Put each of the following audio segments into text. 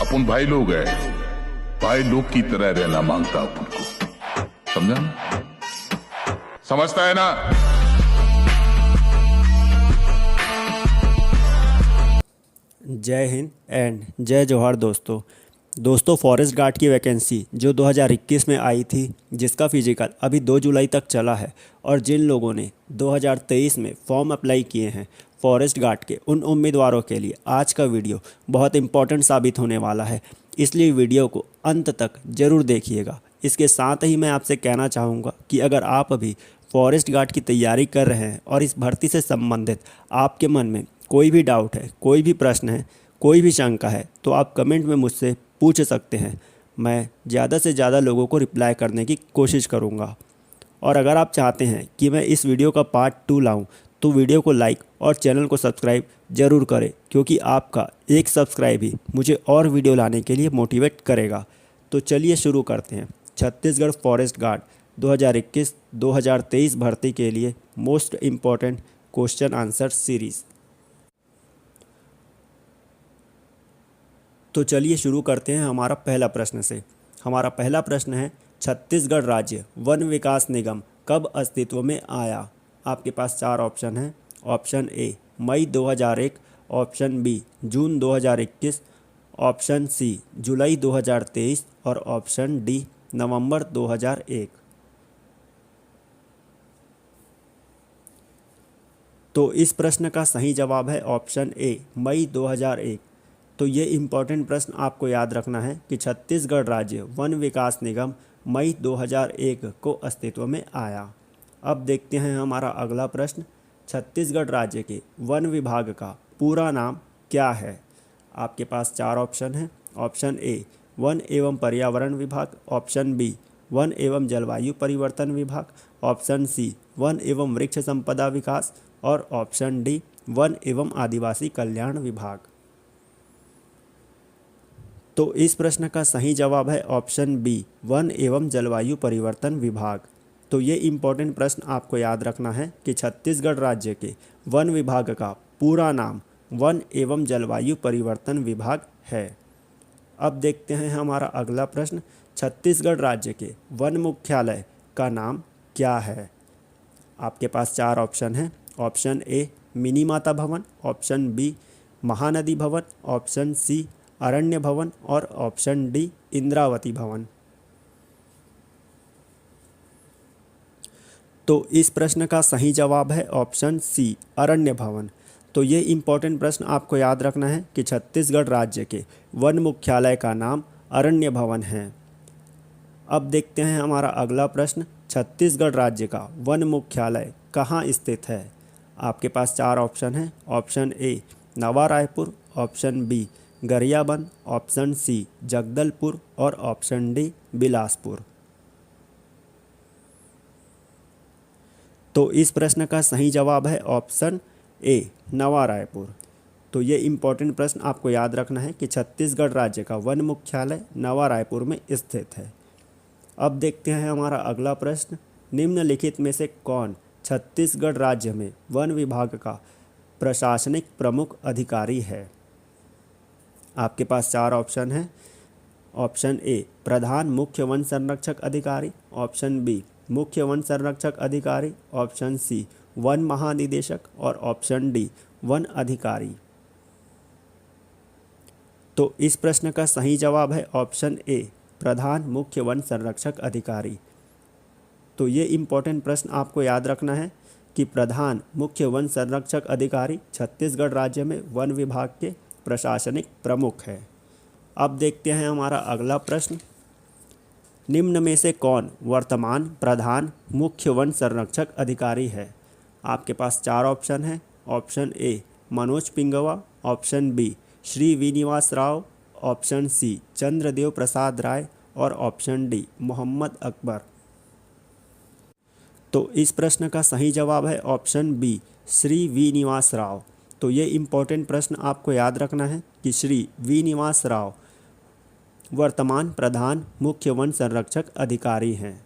अपन भाई लोग है, भाई लोग की तरह रहना मांगता अपन को, समझा ना? समझता है ना? जय हिंद एंड जय जोहार दोस्तों फॉरेस्ट गार्ड की वैकेंसी जो 2021 में आई थी, जिसका फिजिकल अभी 2 जुलाई तक चला है, और जिन लोगों ने 2023 में फॉर्म अप्लाई किए हैं फॉरेस्ट गार्ड के, उन उम्मीदवारों के लिए आज का वीडियो बहुत इम्पॉर्टेंट साबित होने वाला है। इसलिए वीडियो को अंत तक ज़रूर देखिएगा। इसके साथ ही मैं आपसे कहना चाहूँगा कि अगर आप अभी फॉरेस्ट गार्ड की तैयारी कर रहे हैं और इस भर्ती से संबंधित आपके मन में कोई भी डाउट है, कोई भी प्रश्न है, कोई भी शंका है, तो आप कमेंट में मुझसे पूछ सकते हैं। मैं ज़्यादा से ज़्यादा लोगों को रिप्लाई करने की कोशिश करूँगा। और अगर आप चाहते हैं कि मैं इस वीडियो का पार्ट 2 लाऊं, तो वीडियो को लाइक और चैनल को सब्सक्राइब ज़रूर करें, क्योंकि आपका एक सब्सक्राइब ही मुझे और वीडियो लाने के लिए मोटिवेट करेगा। तो चलिए शुरू करते हैं। छत्तीसगढ़ फॉरेस्ट गार्ड 2021-2023 भर्ती के लिए most important question answer series. तो चलिए शुरू करते हैं हमारा पहला प्रश्न से। हमारा पहला प्रश्न है, छत्तीसगढ़ राज्य वन विकास निगम कब अस्तित्व में आया? आपके पास 4 ऑप्शन हैं। ऑप्शन ए मई 2001, ऑप्शन बी जून 2021, ऑप्शन सी जुलाई 2023 और ऑप्शन डी नवंबर 2001। तो इस प्रश्न का सही जवाब है ऑप्शन ए मई 2001। तो ये इम्पॉर्टेंट प्रश्न आपको याद रखना है कि छत्तीसगढ़ राज्य वन विकास निगम मई 2001 को अस्तित्व में आया। अब देखते हैं हमारा अगला प्रश्न, छत्तीसगढ़ राज्य के वन विभाग का पूरा नाम क्या है? आपके पास 4 ऑप्शन हैं। ऑप्शन ए वन एवं पर्यावरण विभाग, ऑप्शन बी वन एवं जलवायु परिवर्तन विभाग, ऑप्शन सी वन एवं वृक्ष संपदा विकास और ऑप्शन डी वन एवं आदिवासी कल्याण विभाग। तो इस प्रश्न का सही जवाब है ऑप्शन बी वन एवं जलवायु परिवर्तन विभाग। तो ये इम्पोर्टेंट प्रश्न आपको याद रखना है कि छत्तीसगढ़ राज्य के वन विभाग का पूरा नाम वन एवं जलवायु परिवर्तन विभाग है। अब देखते हैं हमारा अगला प्रश्न, छत्तीसगढ़ राज्य के वन मुख्यालय का नाम क्या है? आपके पास 4 ऑप्शन हैं। ऑप्शन ए मिनी माता भवन, ऑप्शन बी महानदी भवन, ऑप्शन सी अरण्य भवन और ऑप्शन डी इंद्रावती भवन। तो इस प्रश्न का सही जवाब है ऑप्शन सी अरण्य भवन। तो ये इम्पोर्टेंट प्रश्न आपको याद रखना है कि छत्तीसगढ़ राज्य के वन मुख्यालय का नाम अरण्य भवन है। अब देखते हैं हमारा अगला प्रश्न, छत्तीसगढ़ राज्य का वन मुख्यालय कहाँ स्थित है? आपके पास 4 ऑप्शन हैं। Option A Nava Raipur, option B Gariaband, option C Jagdalpur और ऑप्शन डी बिलासपुर। तो इस प्रश्न का सही जवाब है ऑप्शन ए नवा रायपुर। तो ये इम्पोर्टेंट प्रश्न आपको याद रखना है कि छत्तीसगढ़ राज्य का वन मुख्यालय नवा रायपुर में स्थित है। अब देखते हैं हमारा अगला प्रश्न, निम्नलिखित में से कौन छत्तीसगढ़ राज्य में वन विभाग का प्रशासनिक प्रमुख अधिकारी है? आपके पास 4 ऑप्शन हैं। ऑप्शन ए प्रधान मुख्य वन संरक्षक अधिकारी, ऑप्शन बी मुख्य वन संरक्षक अधिकारी, ऑप्शन सी वन महानिदेशक और ऑप्शन डी वन अधिकारी। तो इस प्रश्न का सही जवाब है ऑप्शन ए प्रधान मुख्य वन संरक्षक अधिकारी। तो ये इम्पोर्टेंट प्रश्न आपको याद रखना है कि प्रधान मुख्य वन संरक्षक अधिकारी छत्तीसगढ़ राज्य में वन विभाग के प्रशासनिक प्रमुख है। अब देखते हैं हमारा अगला प्रश्न, निम्न में से कौन वर्तमान प्रधान मुख्य वन संरक्षक अधिकारी है? आपके पास 4 ऑप्शन हैं। Option A Manoj Pingwa, option B Shri Vinivas Rao, option C Chandradev Prasad Rai और ऑप्शन डी मोहम्मद अकबर। तो इस प्रश्न का सही जवाब है ऑप्शन बी श्री विनिवास राव। तो ये इम्पोर्टेंट प्रश्न आपको याद रखना है कि श्री विनिवास राव वर्तमान प्रधान मुख्य वन संरक्षक अधिकारी हैं।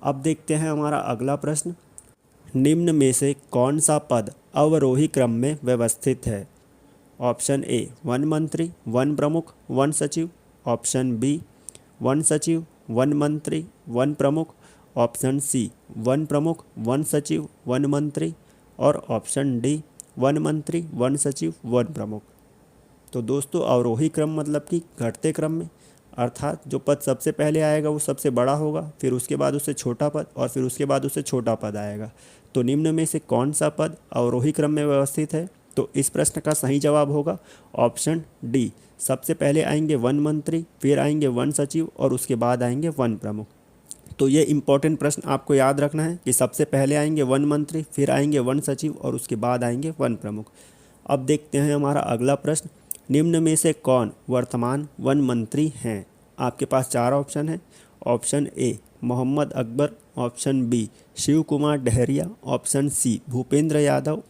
अब देखते हैं हमारा अगला प्रश्न, निम्न में से कौन सा पद अवरोही क्रम में व्यवस्थित है? ऑप्शन ए वन मंत्री, वन प्रमुख, वन सचिव। ऑप्शन बी वन सचिव, वन मंत्री, वन प्रमुख। ऑप्शन सी वन प्रमुख, वन सचिव, वन मंत्री। और ऑप्शन डी वन मंत्री, वन सचिव, वन प्रमुख। तो दोस्तों अवरोही क्रम मतलब कि घटते क्रम में, अर्थात जो पद सबसे पहले आएगा वो सबसे बड़ा होगा, फिर उसके बाद उससे छोटा पद और फिर उसके बाद उससे छोटा पद आएगा। तो निम्न में से कौन सा पद अवरोही क्रम में व्यवस्थित है? तो इस प्रश्न का सही जवाब होगा ऑप्शन डी। सबसे पहले आएंगे वन मंत्री, फिर आएंगे वन सचिव और उसके बाद आएंगे वन प्रमुख। तो ये इंपॉर्टेंट प्रश्न आपको याद रखना है कि सबसे पहले आएंगे वन मंत्री, फिर आएंगे वन सचिव और उसके बाद आएंगे वन प्रमुख। अब देखते हैं हमारा अगला प्रश्न, निम्न में से कौन वर्तमान वन मंत्री हैं? आपके पास चार ऑप्शन है। Option A Mohammad Akbar, option B Shiv Kumar Dahariya, option C Bhupendra Yadav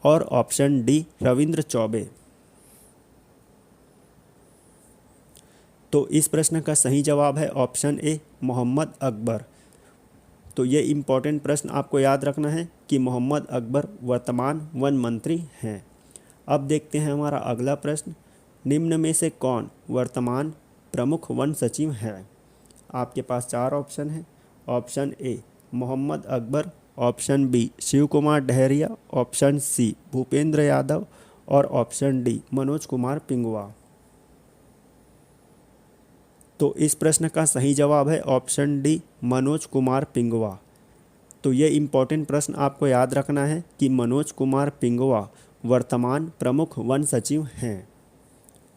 और ऑप्शन डी रविंद्र चौबे। तो इस प्रश्न का सही जवाब है ऑप्शन ए मोहम्मद अकबर। तो ये इम्पॉर्टेंट प्रश्न आपको याद रखना है कि मोहम्मद अकबर वर्तमान वन मंत्री हैं। अब देखते हैं हमारा अगला प्रश्न, निम्न में से कौन वर्तमान प्रमुख वन सचिव है? आपके पास चार ऑप्शन हैं। Option A Mohammad Akbar, option B Shiv Kumar Dahariya, option C Bhupendra Yadav और ऑप्शन डी मनोज कुमार पिंगुआ। तो इस प्रश्न का सही जवाब है ऑप्शन डी मनोज कुमार पिंगुआ। तो ये इम्पॉर्टेंट प्रश्न आपको याद रखना है कि मनोज कुमार पिंगुआ वर्तमान प्रमुख वन सचिव हैं।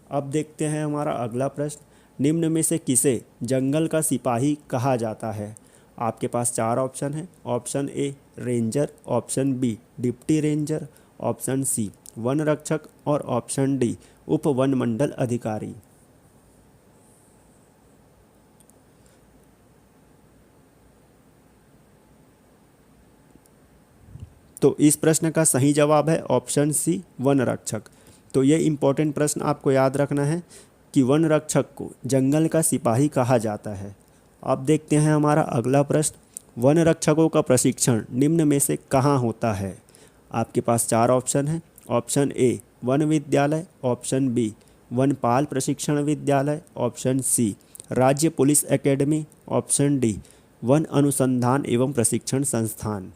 अब देखते हैं हमारा अगला प्रश्न, निम्न में से किसे जंगल का सिपाही कहा जाता है? आपके पास चार ऑप्शन हैं। Option A ranger, option B deputy ranger, option C वन रक्षक और ऑप्शन डी उप वन मंडल अधिकारी। तो इस प्रश्न का सही जवाब है ऑप्शन सी वन रक्षक। तो ये इम्पोर्टेंट प्रश्न आपको याद रखना है कि वन रक्षक को जंगल का सिपाही कहा जाता है। अब देखते हैं हमारा अगला प्रश्न, वन रक्षकों का प्रशिक्षण निम्न में से कहाँ होता है? आपके पास चार ऑप्शन हैं। ऑप्शन ए वन विद्यालय, ऑप्शन बी वनपाल प्रशिक्षण विद्यालय, ऑप्शन सी राज्य police academy, option D one अनुसंधान एवं प्रशिक्षण संस्थान।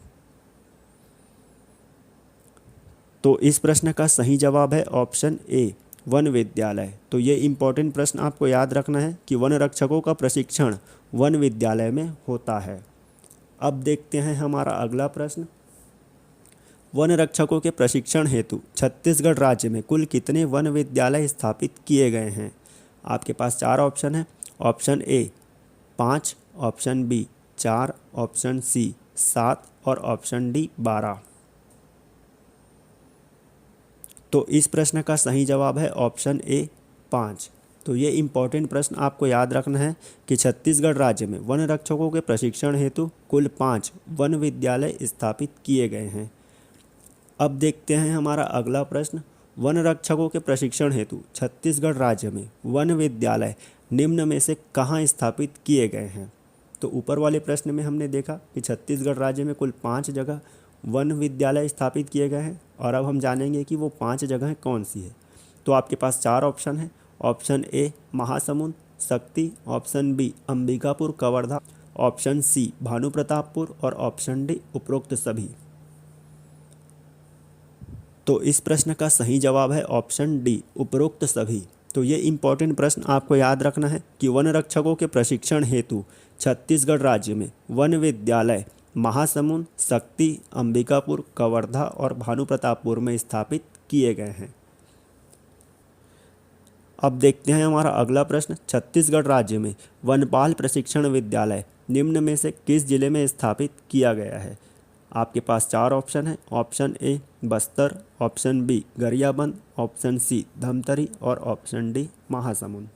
तो इस प्रश्न का सही जवाब है ऑप्शन ए वन विद्यालय। तो ये इम्पोर्टेंट प्रश्न आपको याद रखना है कि वन रक्षकों का प्रशिक्षण वन विद्यालय में होता है। अब देखते हैं हमारा अगला प्रश्न, वन रक्षकों के प्रशिक्षण हेतु छत्तीसगढ़ राज्य में कुल कितने वन विद्यालय स्थापित किए गए हैं? आपके पास चार ऑप्शन है। Option A 5, option B 4, option C 7 और ऑप्शन डी 12। तो इस प्रश्न का सही जवाब है ऑप्शन ए 5। तो ये इम्पोर्टेंट प्रश्न आपको याद रखना है कि छत्तीसगढ़ राज्य में वन रक्षकों के प्रशिक्षण हेतु कुल 5 वन विद्यालय स्थापित किए गए हैं। अब देखते हैं हमारा अगला प्रश्न, वन रक्षकों के प्रशिक्षण हेतु छत्तीसगढ़ राज्य में वन विद्यालय निम्न में से कहाँ स्थापित किए गए हैं? तो ऊपर वाले प्रश्न में हमने देखा कि छत्तीसगढ़ राज्य में कुल 5 जगह वन विद्यालय स्थापित किए गए हैं और अब हम जानेंगे कि वो 5 जगहें कौन सी है। तो आपके पास चार ऑप्शन है। Option A Mahasamund Sakti, option B Ambikapur Kawardha, option C Bhanu Pratappur और ऑप्शन डी उपरोक्त सभी। तो इस प्रश्न का सही जवाब है ऑप्शन डी उपरोक्त सभी। तो ये इम्पोर्टेंट प्रश्न आपको याद रखना है कि वन रक्षकों के प्रशिक्षण हेतु छत्तीसगढ़ राज्य में वन विद्यालय महासमुंद, शक्ति, अंबिकापुर, कवर्धा और भानु प्रतापपुर में स्थापित किए गए हैं। अब देखते हैं हमारा अगला प्रश्न, छत्तीसगढ़ राज्य में वनपाल प्रशिक्षण विद्यालय निम्न में से किस जिले में स्थापित किया गया है? आपके पास चार ऑप्शन है। Option A Bastar, option B Gariaband, option C Dhamtari और ऑप्शन डी महासमुंद।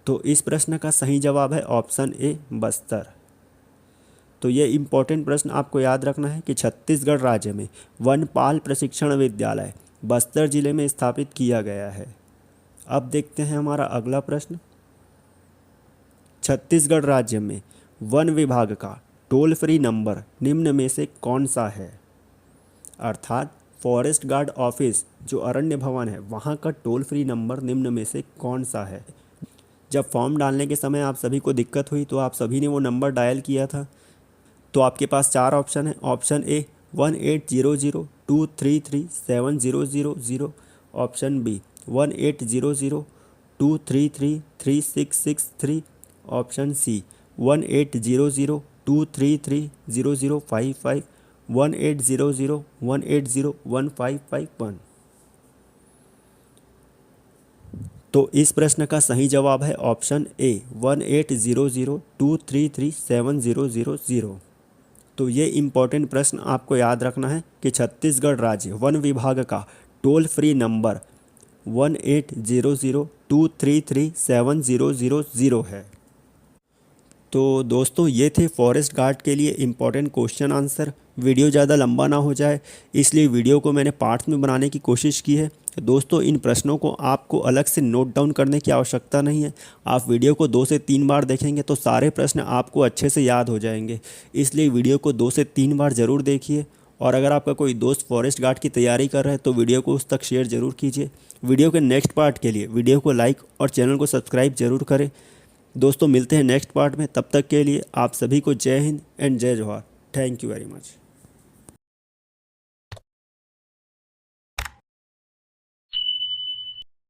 तो इस प्रश्न का सही जवाब है ऑप्शन ए बस्तर। तो ये इम्पोर्टेंट प्रश्न आपको याद रखना है कि छत्तीसगढ़ राज्य में वनपाल प्रशिक्षण विद्यालय बस्तर जिले में स्थापित किया गया है। अब देखते हैं हमारा अगला प्रश्न, छत्तीसगढ़ राज्य में वन विभाग का टोल फ्री नंबर निम्न में से कौन सा है? अर्थात फॉरेस्ट गार्ड ऑफिस जो अरण्य भवन है वहाँ का टोल फ्री नंबर निम्न में से कौन सा है। जब फॉर्म डालने के समय आप सभी को दिक्कत हुई तो आप सभी ने वो नंबर डायल किया था। तो आपके पास 4 ऑप्शन है। Option A 1800233700, option B 180023333663, option C 180023300555, 180018015551। तो इस प्रश्न का सही जवाब है ऑप्शन ए 1800233700। तो ये इम्पोर्टेंट प्रश्न आपको याद रखना है कि छत्तीसगढ़ राज्य वन विभाग का टोल फ्री नंबर 1800233700 है। तो दोस्तों ये थे फॉरेस्ट गार्ड के लिए इम्पोर्टेंट क्वेश्चन आंसर। वीडियो ज़्यादा लंबा ना हो जाए इसलिए वीडियो को मैंने पार्ट्स में बनाने की कोशिश की है। दोस्तों इन प्रश्नों को आपको अलग से नोट डाउन करने की आवश्यकता नहीं है। आप वीडियो को 2 से 3 बार देखेंगे तो सारे प्रश्न आपको अच्छे से याद हो जाएंगे। इसलिए वीडियो को 2 से 3 बार ज़रूर देखिए। और अगर आपका कोई दोस्त फॉरेस्ट गार्ड की तैयारी कर रहा है तो वीडियो को उस तक शेयर ज़रूर कीजिए। वीडियो के नेक्स्ट पार्ट के लिए वीडियो को लाइक और चैनल को सब्सक्राइब ज़रूर करें। दोस्तों मिलते हैं नेक्स्ट पार्ट में, तब तक के लिए आप सभी को जय हिंद एंड जय जोहार। Thank you very much.